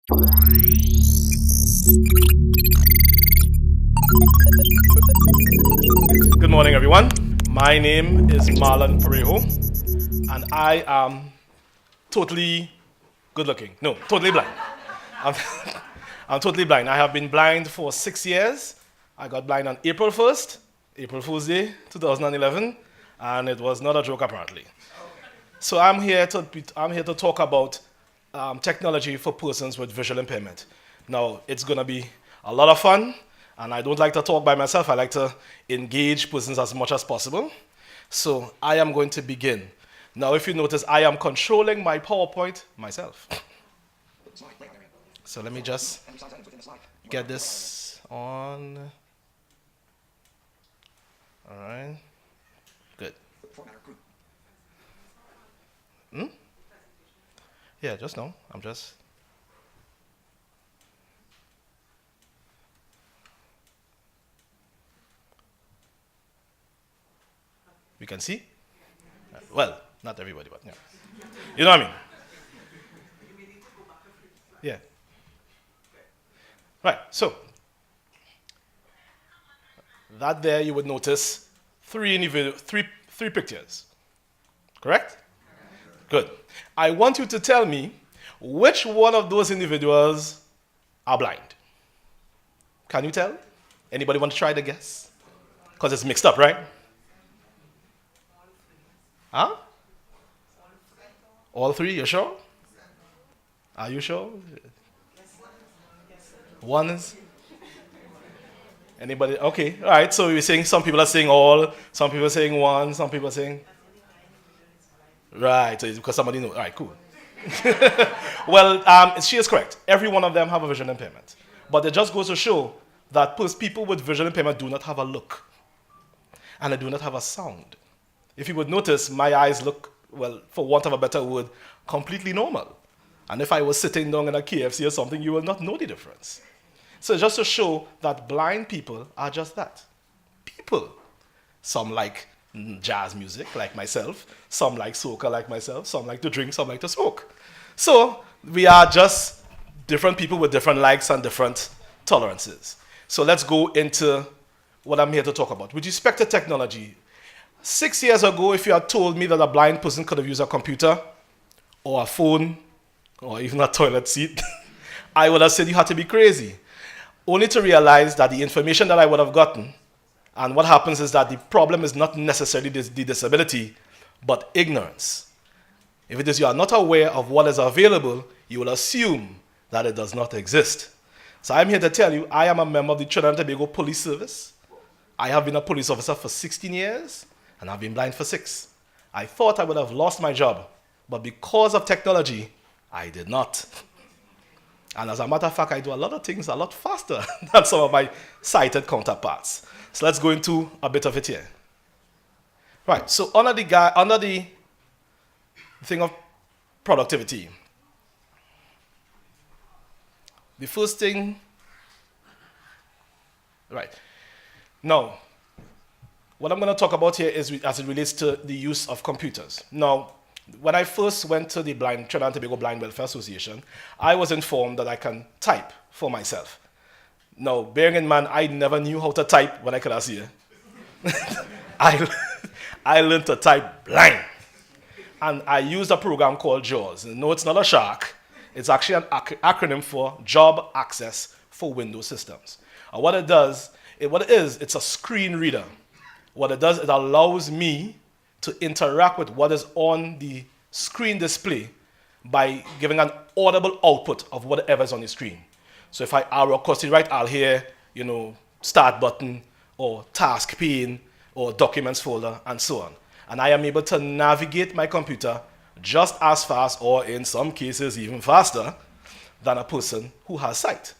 Good morning, everyone. My name is Marlon Parieaho, and I am totally good looking. No, totally blind. I'm, I'm totally blind. I have been blind for 6 years. I got blind on April 1st, April Fool's Day, 2011, and it was not a joke apparently. So I'm here to talk about technology for persons with visual impairment. Now, it's going to be a lot of fun, and I don't like to talk by myself. I like to engage persons as much as possible. So I am going to begin. Now, if you notice, I am controlling my PowerPoint myself. So let me just get this on. All right. Good. Yeah, just no. I'm just. We can see? Well, not everybody, but yeah. You know what I mean? Yeah. Right, so that there you would notice three pictures. Correct? Good. I want you to tell me which one of those individuals are blind. Can you tell? Anybody want to try to guess? Because it's mixed up, right? Huh? All three, you sure? Are you sure? One is? Anybody? Okay, all right, so you're saying some people are saying all, some people are saying one, some people are saying? Right, so it's because somebody knows. All right, cool. Well, she is correct. Every one of them have a vision impairment. But it just goes to show that people with vision impairment do not have a look. And they do not have a sound. If you would notice, my eyes look, well, for want of a better word, completely normal. And if I was sitting down in a KFC or something, you will not know the difference. So just to show that blind people are just that. People. Some like jazz music, like myself. Some like soca, like myself. Some like to drink, some like to smoke. So we are just different people with different likes and different tolerances. So let's go into what I'm here to talk about. With respect to technology, 6 years ago, if you had told me that a blind person could have used a computer or a phone or even a toilet seat, I would have said you had to be crazy. Only to realize that the information that I would have gotten, and what happens is that the problem is not necessarily the disability, but ignorance. If it is you are not aware of what is available, you will assume that it does not exist. So I'm here to tell you, I am a member of the Trinidad and Tobago Police Service. I have been a police officer for 16 years, and I've been blind for 6. I thought I would have lost my job, but because of technology, I did not. And as a matter of fact, I do a lot of things a lot faster than some of my sighted counterparts. So let's go into a bit of it here. Right, so under the thing of productivity, the first thing, right. Now, what I'm going to talk about here is as it relates to the use of computers. Now, when I first went to the Trinidad and Tobago Blind Welfare Association, I was informed that I can type for myself. Now, bearing in mind, I never knew how to type when I could see it. I learned to type blind. And I used a program called JAWS. No, it's not a shark. It's actually an acronym for Job Access for Windows Systems. And what it does, it's a screen reader. What it does, it allows me to interact with what is on the screen display by giving an audible output of whatever is on the screen. So if I arrow across the right, I'll hear, start button or task pane or documents folder and so on. And I am able to navigate my computer just as fast, or in some cases even faster, than a person who has sight.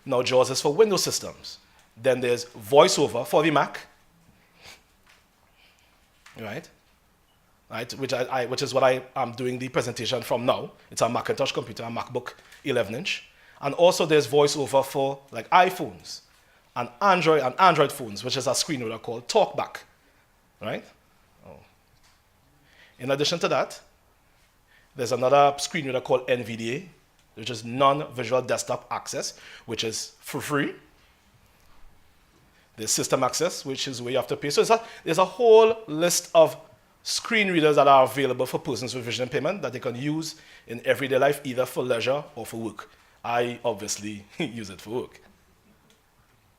Now, JAWS is for Windows systems. Then there's VoiceOver for the Mac, right? Which is what I am doing the presentation from now. It's a Macintosh computer, a MacBook 11-inch. And also there's VoiceOver for like iPhones and Android phones, which is a screen reader called TalkBack, right? Oh. In addition to that, there's another screen reader called NVDA, which is non-visual desktop access, which is for free. There's system access, which is where you have to pay. So there's a whole list of screen readers that are available for persons with vision impairment that they can use in everyday life, either for leisure or for work. I obviously use it for work.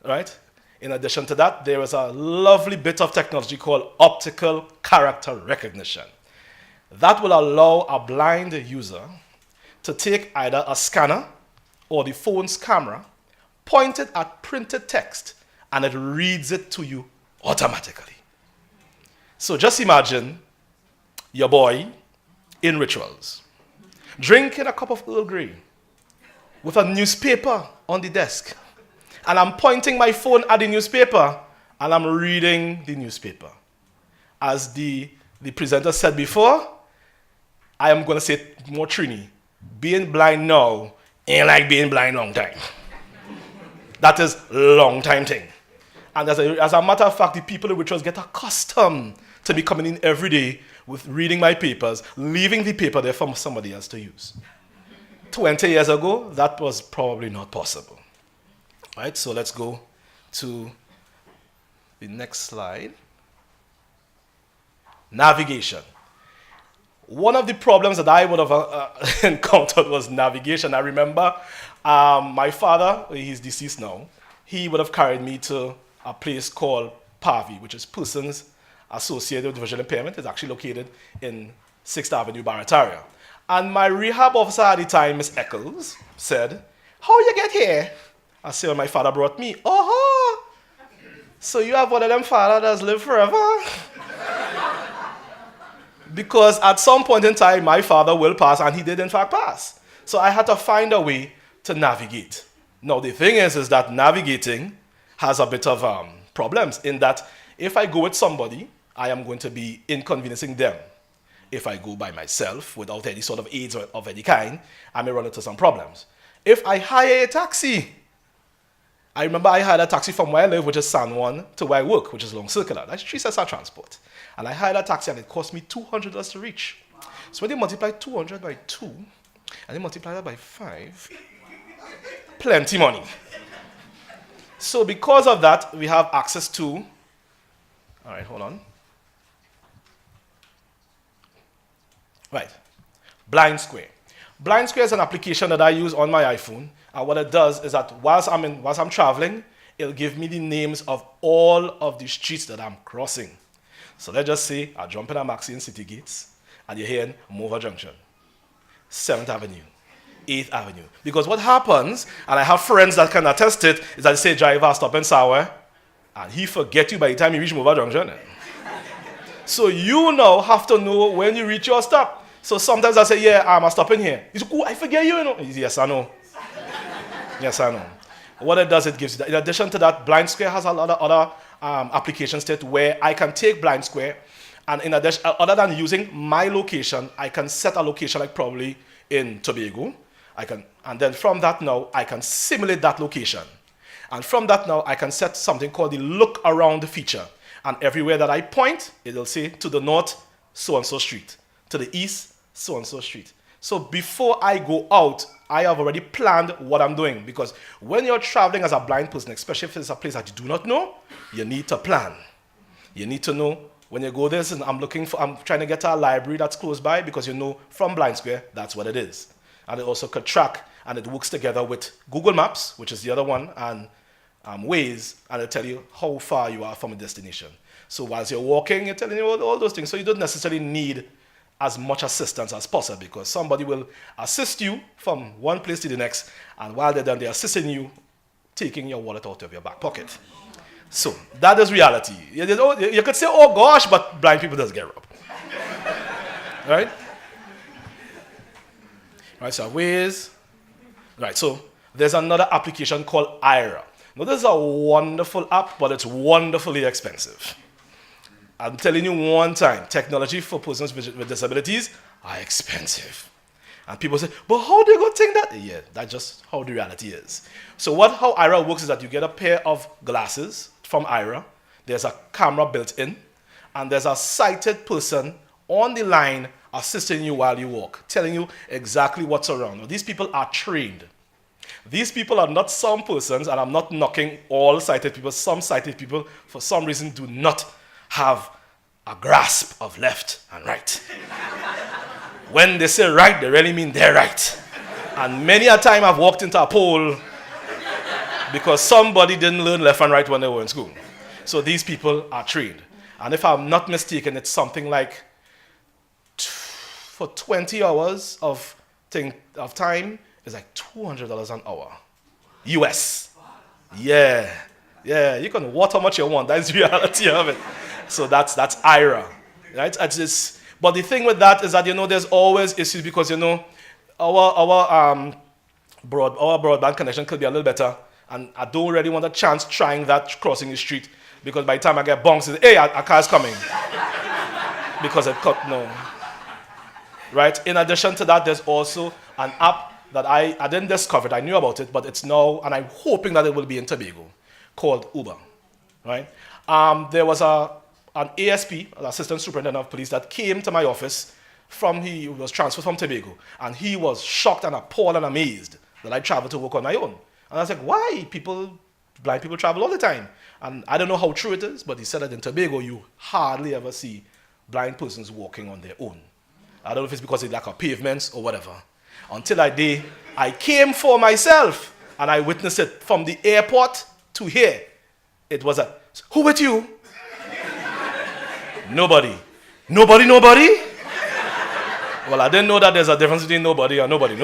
Right? In addition to that, there is a lovely bit of technology called optical character recognition. That will allow a blind user to take either a scanner or the phone's camera, point it at printed text, and it reads it to you automatically. So just imagine your boy in rituals, drinking a cup of Earl Grey with a newspaper on the desk. And I'm pointing my phone at the newspaper and I'm reading the newspaper. As the presenter said before, I am going to say it more Trini. Being blind now ain't like being blind long time. That is long time thing. And as a matter of fact, the people in rituals get accustomed to be coming in every day with reading my papers, leaving the paper there for somebody else to use. 20 years ago, that was probably not possible. Right, so let's go to the next slide. Navigation. One of the problems that I would have encountered was navigation. I remember my father, he's deceased now, he would have carried me to a place called PAVI, which is Persons Associated with Visual Impairment. It's actually located in 6th Avenue, Barataria. And my rehab officer at the time, Miss Eccles, said, "How you get here?" I said, "Well, my father brought me." "Oh, so you have one of them fathers that's live forever?" Because at some point in time, my father will pass, and he did in fact pass. So I had to find a way to navigate. Now, the thing is that navigating has a bit of problems in that if I go with somebody, I am going to be inconveniencing them. If I go by myself without any sort of aids of any kind, I may run into some problems. If I hire a taxi, I remember I hired a taxi from where I live, which is San Juan, to where I work, which is Long Circular. That's 3 sets of transport. And I hired a taxi and it cost me $200 to reach. So when you multiply 200 by 2, and you multiply that by 5, plenty money. So because of that, we have access to, all right, hold on. Right, Blind Square. Blind Square is an application that I use on my iPhone. And what it does is that whilst I'm traveling, it'll give me the names of all of the streets that I'm crossing. So let's just say I jump in a maxi in City Gates, and you're here in Mova Junction, 7th Avenue, 8th Avenue. Because what happens, and I have friends that can attest it, is that they say, "Driver, stop in Sawa," and he forget you by the time you reach Mova Junction. So you now have to know when you reach your stop. So sometimes I say, "Yeah, I'm stopping here." He's like, "Oh, I forget you, you know." Yes, I know. Yes, I know. What it does, it gives you that. In addition to that, Blind Square has a lot of other applications to it where I can take Blind Square, and in addition, other than using my location, I can set a location like probably in Tobago. And then from that now, I can simulate that location. And from that now, I can set something called the look around feature. And everywhere that I point, it'll say to the north, so-and-so street. To the east, so-and-so street. So before I go out, I have already planned what I'm doing. Because when you're traveling as a blind person, especially if it's a place that you do not know, you need to plan. You need to know when you go there, and I'm trying to get to a library that's close by, because you know from Blind Square, that's what it is. And it also could track, and it works together with Google Maps, which is the other one, and Waze, and it'll tell you how far you are from a destination. So whilst you're walking, it's telling you all those things. So you don't necessarily need as much assistance as possible, because somebody will assist you from one place to the next, and while they're done, they're assisting you, taking your wallet out of your back pocket. So that is reality. You could say, "Oh gosh," but blind people just get robbed. Right? Right, so Waze. Right, so there's another application called Ira. Now this is a wonderful app, but it's wonderfully expensive. I'm telling you one time, technology for persons with disabilities are expensive. And people say, "But how do you go think that?" Yeah, that's just how the reality is. So how Ira works is that you get a pair of glasses from Ira. There's a camera built in, and there's a sighted person on the line assisting you while you walk, telling you exactly what's around. Now, these people are trained. These people are not some persons, and I'm not knocking all sighted people. Some sighted people, for some reason, do not have a grasp of left and right. When they say right, they really mean they're right. And many a time I've walked into a pole because somebody didn't learn left and right when they were in school. So these people are trained. And if I'm not mistaken, it's something like for 20 hours of time, it's like $200 an hour. US. Yeah. Yeah, you can vote how much you want. That's the reality of it. So that's IRA. Right? But the thing with that is that, there's always issues because, our broadband connection could be a little better. And I don't really want a chance trying that crossing the street because by the time I get bonked, it's, hey, a car's coming. Because it cut, no. Right? In addition to that, there's also an app that I didn't discover it. I knew about it, but it's now, and I'm hoping that it will be in Tobago, called Uber. Right? There was an ASP, an assistant superintendent of police, that came to my office he was transferred from Tobago, and he was shocked and appalled and amazed that I traveled to work on my own. And I was like, why? Blind people travel all the time. And I don't know how true it is, but he said that in Tobago, you hardly ever see blind persons walking on their own. I don't know if it's because they lack of pavements or whatever. Until I came for myself, and I witnessed it from the airport to here. It was who with you? Nobody. Nobody? Well, I didn't know that there's a difference between nobody and nobody.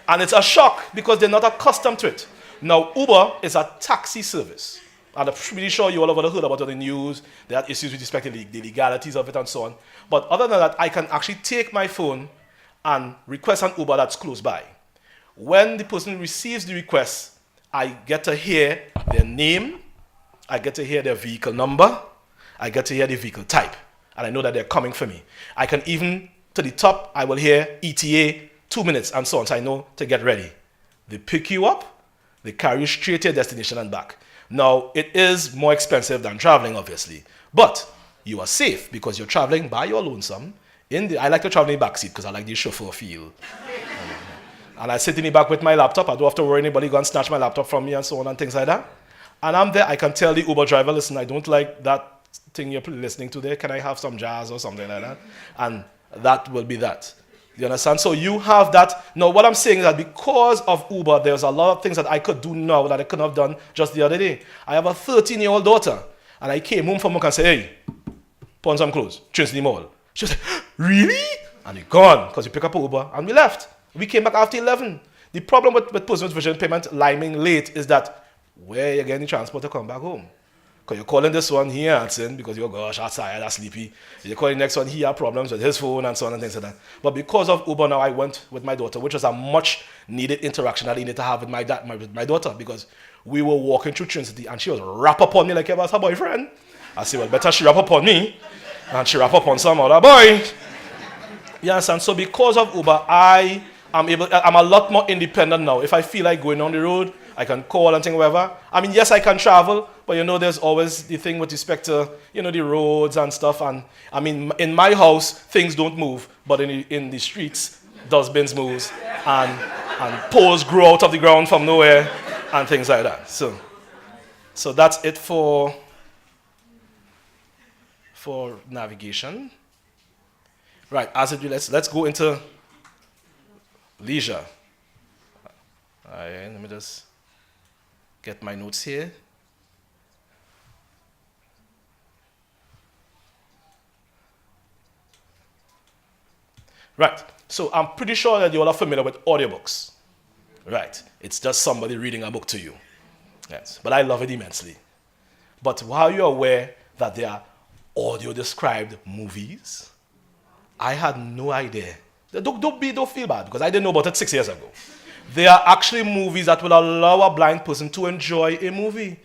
And it's a shock because they're not accustomed to it. Now, Uber is a taxi service. And I'm pretty sure you all have heard about it in the news. There are issues with respect to the legalities of it and so on. But other than that, I can actually take my phone and request an Uber that's close by. When the person receives the request, I get to hear their name, I get to hear their vehicle number, I get to hear the vehicle type, and I know that they're coming for me. I can even, to the top, I will hear ETA, 2 minutes, and so on, so I know to get ready. They pick you up, they carry you straight to your destination and back. Now, it is more expensive than traveling, obviously, but you are safe because you're traveling by your lonesome. I like to travel in the back seat because I like the chauffeur feel. And I sit in the back with my laptop. I don't have to worry anybody going to snatch my laptop from me and so on and things like that. And I'm there. I can tell the Uber driver, listen, I don't like that thing you're listening to there. Can I have some jazz or something like that? And that will be that. You understand? So you have that. Now, what I'm saying is that because of Uber, there's a lot of things that I could do now that I couldn't have done just the other day. I have a 13-year-old daughter. And I came home from work and said, hey, put on some clothes. Change the mall. She was like, really? And we gone because we pick up an Uber and we left. We came back after 11. The problem with persons with visual impairment liming late is that where you getting the transport to come back home? Because you're calling this one, he answering because you're, gosh, I'm tired, I'm sleepy. You're calling the next one, he had problems with his phone and so on and things like that. But because of Uber now, I went with my daughter, which was a much needed interaction that I needed to have with my daughter because we were walking through Trinity and she was wrap up on me like I was her boyfriend. I said, well, better she wrap up on me and she wrap up on some other boy. You understand? So because of Uber, I'm a lot more independent now. If I feel like going on the road, I can call and think whatever. I mean, yes, I can travel, but there's always the thing with respect to, the roads and stuff. And I mean, in my house, things don't move, but in the streets, dustbins moves and poles grow out of the ground from nowhere and things like that. So that's it for navigation. Right, let's go into leisure. All right, let me just get my notes here. Right, so I'm pretty sure that you all are familiar with audiobooks. Right, it's just somebody reading a book to you. Yes, but I love it immensely. But are you aware that there are audio-described movies? I had no idea. Don't feel bad because I didn't know about it 6 years ago. There are actually movies that will allow a blind person to enjoy a movie.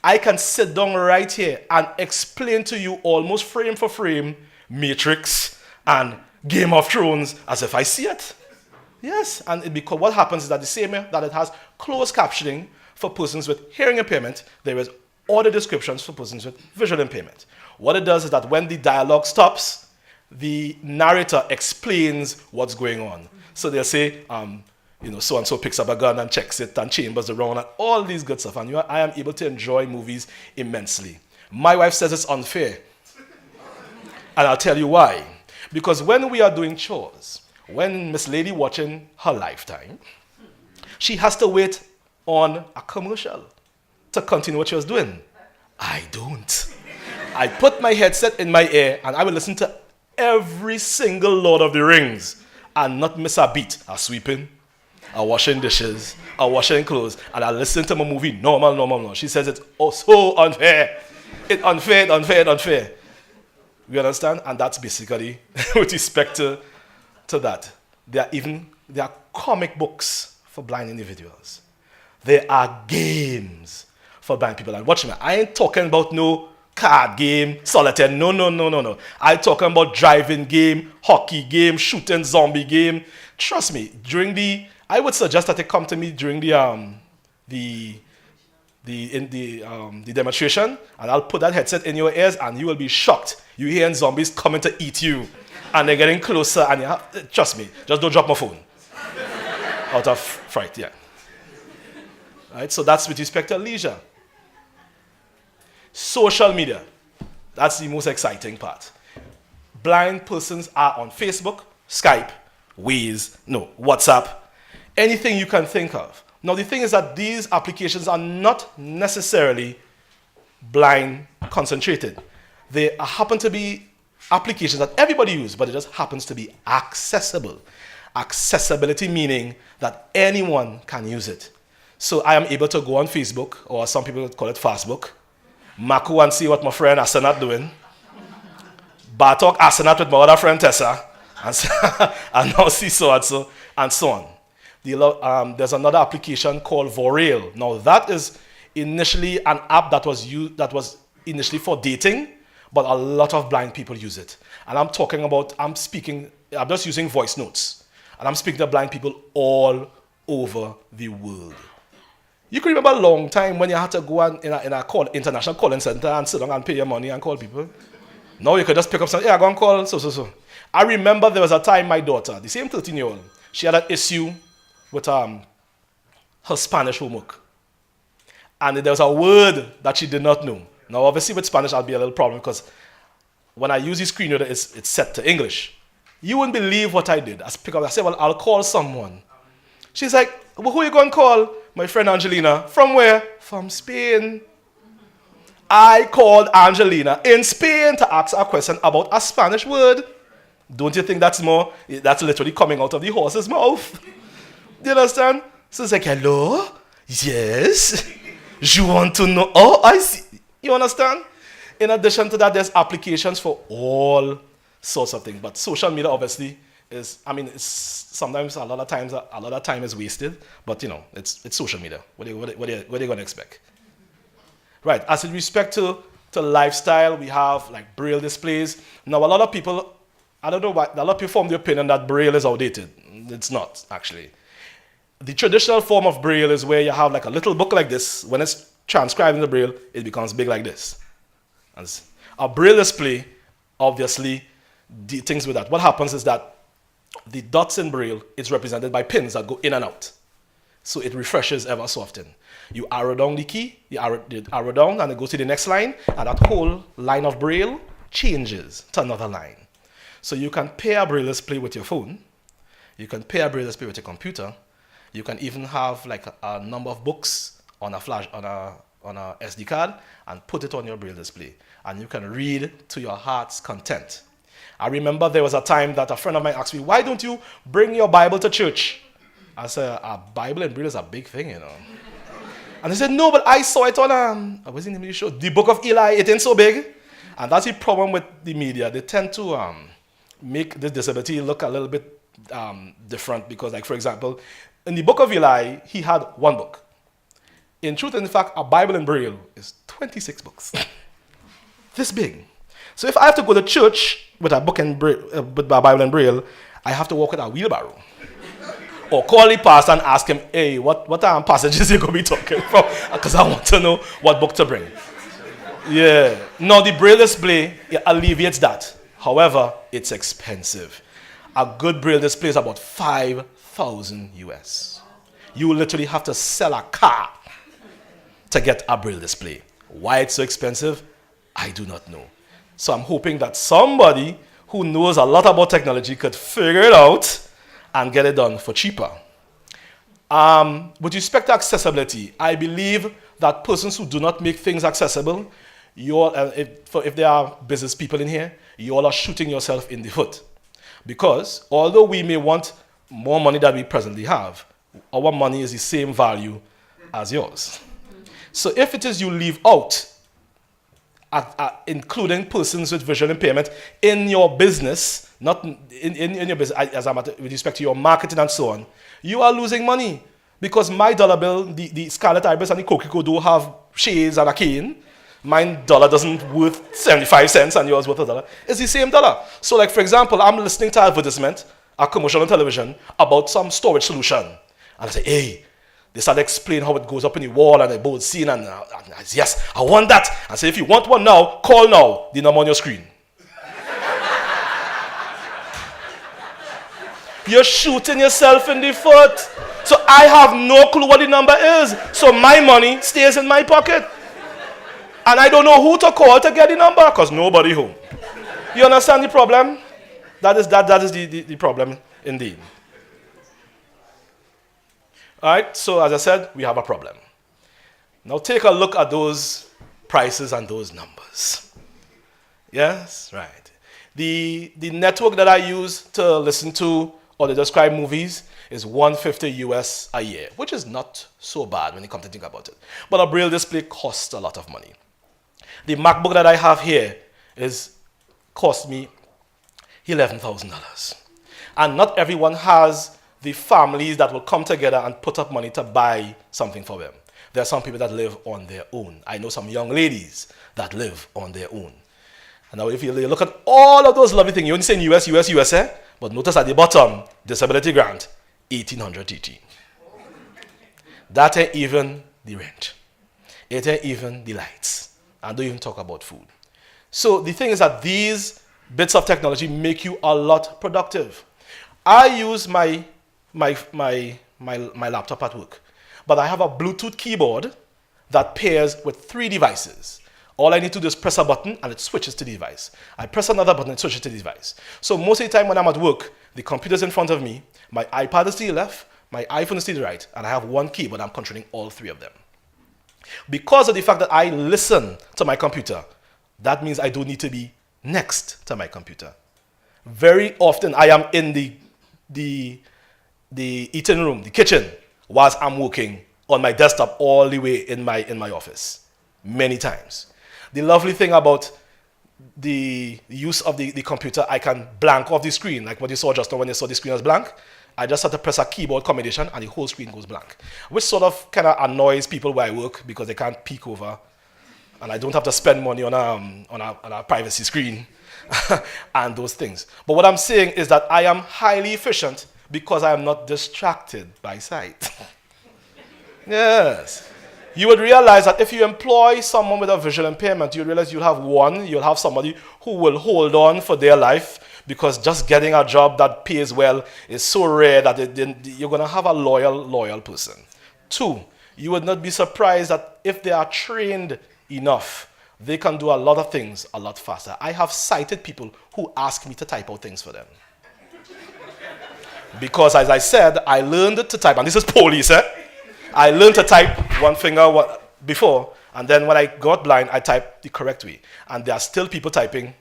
I can sit down right here and explain to you almost frame for frame Matrix and Game of Thrones as if I see it. Yes, and because what happens is that the same way that it has closed captioning for persons with hearing impairment, there is audio descriptions for persons with visual impairment. What it does is that when the dialogue stops, the narrator explains what's going on. So they'll say, so-and-so picks up a gun and checks it and chambers around and all these good stuff. And I am able to enjoy movies immensely. My wife says it's unfair. And I'll tell you why. Because when we are doing chores, when Miss Lady watching her Lifetime, she has to wait on a commercial to continue what she was doing. I don't. I put my headset in my ear and I will listen to every single Lord of the Rings and not miss a beat. I'm sweeping, I'm washing dishes, I'm washing clothes, and I listen to my movie normal. She says it's so unfair. It's unfair. You understand? And that's basically with respect to that. There are comic books for blind individuals. There are games for blind people. And watch me, I ain't talking about no card game, solitaire. No. I'm talking about driving game, hockey game, shooting zombie game. Trust me, I would suggest that they come to me during the demonstration, and I'll put that headset in your ears, and you will be shocked. You hearing zombies coming to eat you, and they're getting closer, and trust me, just don't drop my phone. Out of fright, yeah. Right, so that's with respect to leisure. Social media, that's the most exciting part. Blind persons are on Facebook, Skype, WhatsApp, anything you can think of. Now the thing is that these applications are not necessarily blind concentrated. They happen to be applications that everybody uses, but it just happens to be accessible. Accessibility meaning that anyone can use it. So I am able to go on Facebook, or some people call it Fastbook, Maku and see what my friend Asenat doing, Bartok Asenat with my other friend Tessa, and now see so and so on. There's another application called Vorail. Now that is initially an app that was initially for dating, but a lot of blind people use it. And I'm just using voice notes. And I'm speaking to blind people all over the world. You can remember a long time when you had to go in a international calling center and sit down and pay your money and call people. Now you could just pick up something, go and call, so. I remember there was a time my daughter, the same 13-year-old, she had an issue with her Spanish homework. And there was a word that she did not know. Now obviously with Spanish I'll be a little problem because when I use the screen reader, it's set to English. You wouldn't believe what I did. I said, well, I'll call someone. She's like, well, who are you going to call? My friend Angelina. From where? From Spain. I called Angelina in Spain to ask her a question about a Spanish word. Don't you think that's literally coming out of the horse's mouth? Do you understand? So it's like, hello? Yes? You want to know? Oh, I see. You understand? In addition to that, there's applications for all sorts of things. But social media obviously it's sometimes a lot of time is wasted, but it's social media. What are you going to expect? Right, as in respect to lifestyle, we have like Braille displays. Now a lot of people, I don't know why, a lot of people form the opinion that Braille is outdated. It's not, actually. The traditional form of Braille is where you have like a little book like this. When it's transcribed in the Braille, it becomes big like this. And a Braille display, obviously, things with that. What happens is that the dots in Braille is represented by pins that go in and out. So it refreshes ever so often. You arrow down the key, you arrow down, and it goes to the next line, and that whole line of Braille changes to another line. So you can pair a Braille display with your phone, you can pair a Braille display with your computer, you can even have like a number of books on a SD card and put it on your Braille display, and you can read to your heart's content. I remember there was a time that a friend of mine asked me, why don't you bring your Bible to church? I said, a Bible in Braille is a big thing, And they said, no, but I saw it on, what's the name of the show? The Book of Eli, it ain't so big. And that's the problem with the media. They tend to make this disability look a little bit different because, like, for example, in the Book of Eli, he had one book. In truth and in fact, a Bible in Braille is 26 books. This big. So if I have to go to church with a book in Braille, with a Bible in Braille, I have to walk with a wheelbarrow. Or call the pastor and ask him, hey, what passages you going to be talking from? Because I want to know what book to bring. Yeah. Now the Braille display alleviates that. However, it's expensive. A good Braille display is about 5,000 US. You literally have to sell a car to get a Braille display. Why it's so expensive, I do not know. So I'm hoping that somebody who knows a lot about technology could figure it out and get it done for cheaper. With respect to accessibility, I believe that persons who do not make things accessible, if there are business people in here, you all are shooting yourself in the foot. Because although we may want more money than we presently have, our money is the same value as yours. So if it is you leave out including persons with visual impairment in your business, not in your business, with respect to your marketing and so on, you are losing money. Because my dollar bill, the Scarlet Ibis and the Coquelicot do have shades and a cane. Mine dollar doesn't worth 75 cents and yours worth $1. It's the same dollar. So like, for example, I'm listening to an advertisement, a commercial on television, about some storage solution. And I say, hey, they start to explain how it goes up in the wall and the board scene. And I say, yes, I want that. I say, if you want one now, call now. The number on your screen. You're shooting yourself in the foot. So I have no clue what the number is. So my money stays in my pocket. And I don't know who to call to get the number because nobody home. You understand the problem? That is the problem indeed. All right, so as I said, we have a problem. Now take a look at those prices and those numbers. Yes, right. The network that I use to listen to or to describe movies is $150 US a year, which is not so bad when you come to think about it. But a Braille display costs a lot of money. The MacBook that I have here cost me $11,000. And not everyone has the families that will come together and put up money to buy something for them. There are some people that live on their own. I know some young ladies that live on their own. And now if you look at all of those lovely things, you only say US, USA, but notice at the bottom, disability grant, 1,800 TT. That ain't even the rent. It ain't even the lights. And don't even talk about food. So the thing is that these bits of technology make you a lot productive. I use my laptop at work, but I have a Bluetooth keyboard that pairs with 3 devices. All I need to do is press a button and it switches to the device. I press another button and it switches to the device. So most of the time when I'm at work, the computer's in front of me, my iPad is to the left, my iPhone is to the right, and I have one keyboard. I'm controlling all 3 of them. Because of the fact that I listen to my computer, that means I don't need to be next to my computer. Very often I am in the eating room, the kitchen, whilst I'm working on my desktop all the way in my office, many times. The lovely thing about the use of the computer, I can blank off the screen, like what you saw just now when you saw the screen as blank. I just have to press a keyboard combination and the whole screen goes blank, which sort of kind of annoys people where I work because they can't peek over, and I don't have to spend money on a privacy screen and those things. But what I'm saying is that I am highly efficient because I am not distracted by sight. Yes. You would realize that if you employ someone with a visual impairment, you realize you'll have somebody who will hold on for their life, because just getting a job that pays well is so rare that you're going to have a loyal person. 2, you would not be surprised that if they are trained enough, they can do a lot of things a lot faster. I have sighted people who ask me to type out things for them. Because as I said, I learned to type, and this is police, I learned to type one finger before, and then when I got blind, I typed the correct way. And there are still people typing.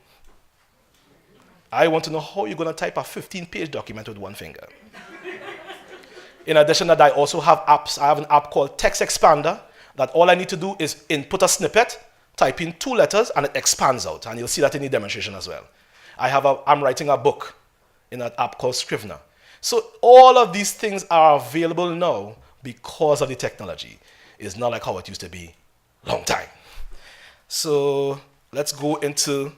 I want to know how you're going to type a 15-page document with one finger. In addition to that, I also have apps. I have an app called Text Expander that all I need to do is input a snippet, type in 2 letters, and it expands out. And you'll see that in the demonstration as well. I'm writing a book in an app called Scrivener. So all of these things are available now because of the technology. It's not like how it used to be a long time. So let's go into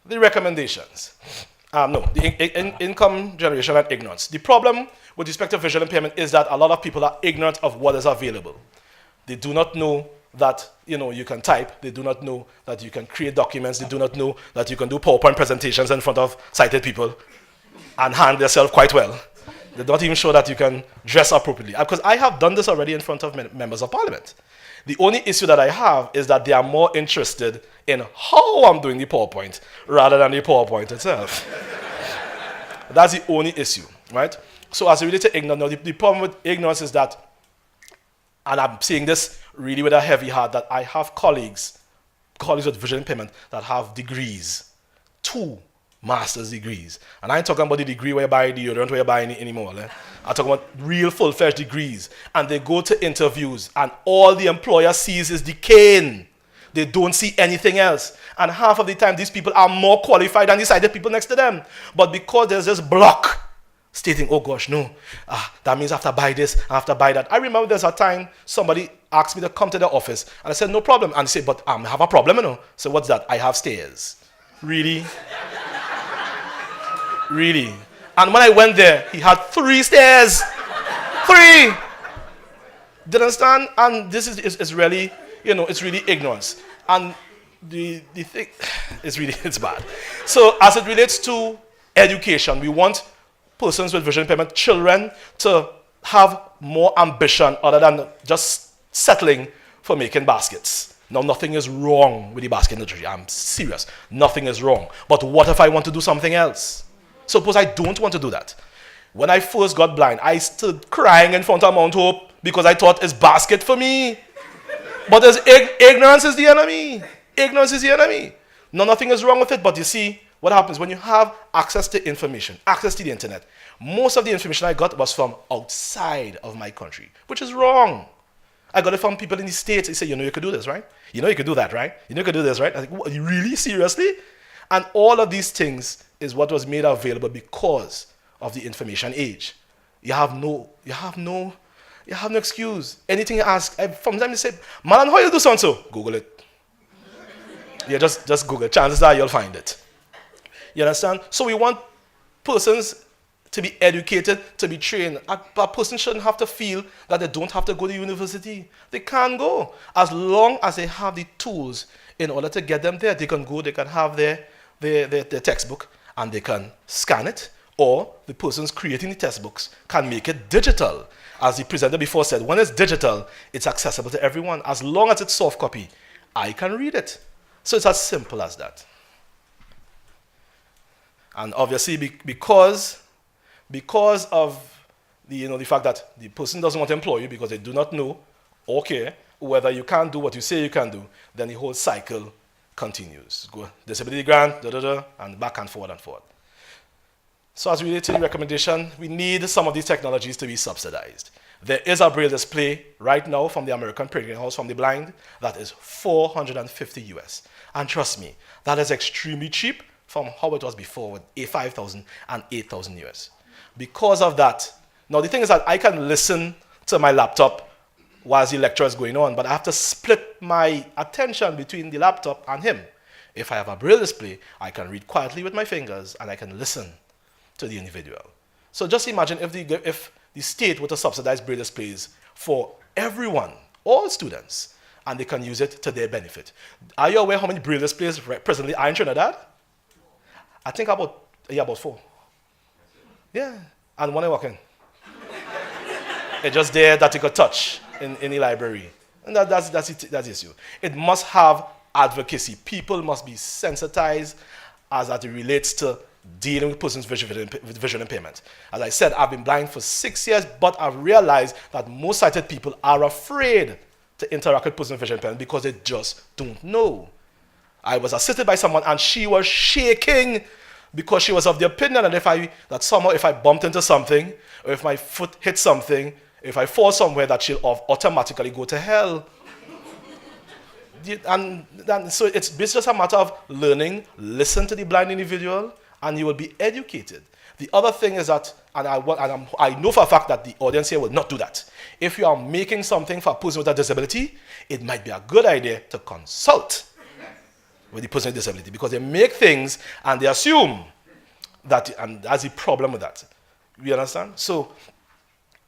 the recommendations. Income generation and ignorance. The problem with respect to visual impairment is that a lot of people are ignorant of what is available. They do not know that you can type. They do not know that you can create documents. They do not know that you can do PowerPoint presentations in front of sighted people and hand yourself quite well. They're not even sure that you can dress appropriately. Because I have done this already in front of members of parliament. The only issue that I have is that they are more interested in how I'm doing the PowerPoint rather than the PowerPoint itself. That's the only issue, right? So as it relates to ignorance, now the problem with ignorance is that, and I'm saying this really with a heavy heart, that I have colleagues with visual impairment that have degrees, 2 master's degrees. And I ain't talking about the degree where you buy deodorant, where you buy anymore. I'm talking about real full-fledged degrees. And they go to interviews, and all the employer sees is the cane. They don't see anything else. And half of the time, these people are more qualified than the sighted people next to them. But because there's this block stating, oh gosh, no, that means I have to buy this, I have to buy that. I remember there's a time somebody asked me to come to the office, and I said, no problem. And they said, but I have a problem, So what's that? I have stairs. Really? Really? And when I went there, he had 3 stairs. 3! Do you understand? And this is really, it's really ignorance. And the thing, it's bad. So as it relates to education, we want persons with vision impairment, children, to have more ambition other than just settling for making baskets. Now, nothing is wrong with the basket industry. I'm serious. Nothing is wrong. But what if I want to do something else? Suppose I don't want to do that. When I first got blind, I stood crying in front of Mount Hope because I thought it's basket for me. But ignorance is the enemy. Ignorance is the enemy. No, nothing is wrong with it, but you see, what happens when you have access to information, access to the internet? Most of the information I got was from outside of my country, which is wrong. I got it from people in the States. They say, you could do this, right? You could do that, right? You could do this, right? I was like, what, really? Seriously? And all of these things is what was made available because of the information age. You have no excuse. Anything you ask, from time you say, Marlon, how you do so-and-so? Google it. Yeah, just Google it. Chances are you'll find it. You understand? So we want persons to be educated, to be trained. A person shouldn't have to feel that they don't have to go to university. They can go. As long as they have the tools in order to get them there, they can go, they can have their textbook, and they can scan it, or the persons creating the textbooks can make it digital. As the presenter before said, when it's digital, it's accessible to everyone. As long as it's soft copy, I can read it. So it's as simple as that. And obviously, because of the fact that the person doesn't want to employ you because they do not know or care whether you can do what you say you can do, then the whole cycle continues. Go disability grant, and back and forward and forward. So as related to the recommendation, we need some of these technologies to be subsidized. There is a braille display right now from the American Printing House from the blind that is $450 US. And trust me, that is extremely cheap from how it was before with $5,000 and $8,000 US. Because of that, now the thing is that I can listen to my laptop while the lecture is going on, but I have to split my attention between the laptop and him. If I have a braille display, I can read quietly with my fingers and I can listen to the individual. So just imagine if the state were to subsidize braille displays for everyone, all students, and they can use it to their benefit. Are you aware how many braille displays presently are in Trinidad? I think about 4. Yeah, and one I walk in. It's just there that you could touch in the library. And that's the issue. It must have advocacy. People must be sensitized as it relates to dealing with persons with visual impairment. As I said, I've been blind for 6 years, but I've realized that most sighted people are afraid to interact with persons with visual impairment because they just don't know. I was assisted by someone and she was shaking because she was of the opinion that somehow if I bumped into something, or if my foot hit something, if I fall somewhere, that she'll automatically go to hell. And so it's just a matter of learning, listen to the blind individual, and you will be educated. The other thing is that, I know for a fact that the audience here will not do that. If you are making something for a person with a disability, it might be a good idea to consult with the person with disability, because they make things and they assume that, and that's the problem with that. You understand? So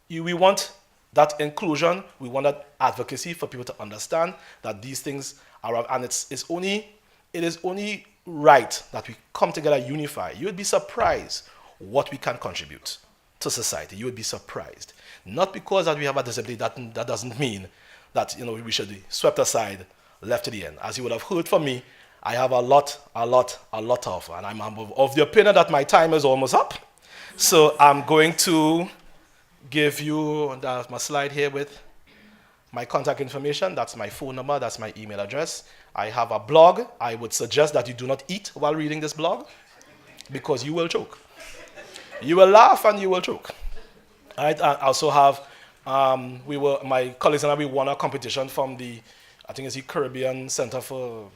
we want That inclusion, we want that advocacy for people to understand that these things are, and it is only right that we come together, unify. You would be surprised what we can contribute to society. You would be surprised. Not because that we have a disability, that doesn't mean that we should be swept aside, left to the end. As you would have heard from me, I have a lot to offer, and I'm of the opinion that my time is almost up. So I'm going to give you my slide here with my contact information. That's my phone number, that's my email address. I have a blog. I would suggest that you do not eat while reading this blog because you will choke. You will laugh and you will choke. All right, I also have, my colleagues and I, we won a competition from I think it's the Caribbean Center for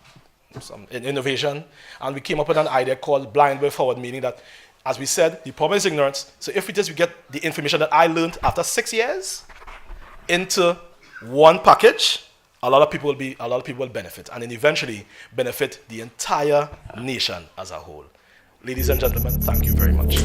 some Innovation, and we came up with an idea called Blind Way Forward, meaning that, as we said, the problem is ignorance. So if we get the information that I learned after 6 years into one package, a lot of people will benefit, and then eventually benefit the entire nation as a whole. Ladies and gentlemen, thank you very much.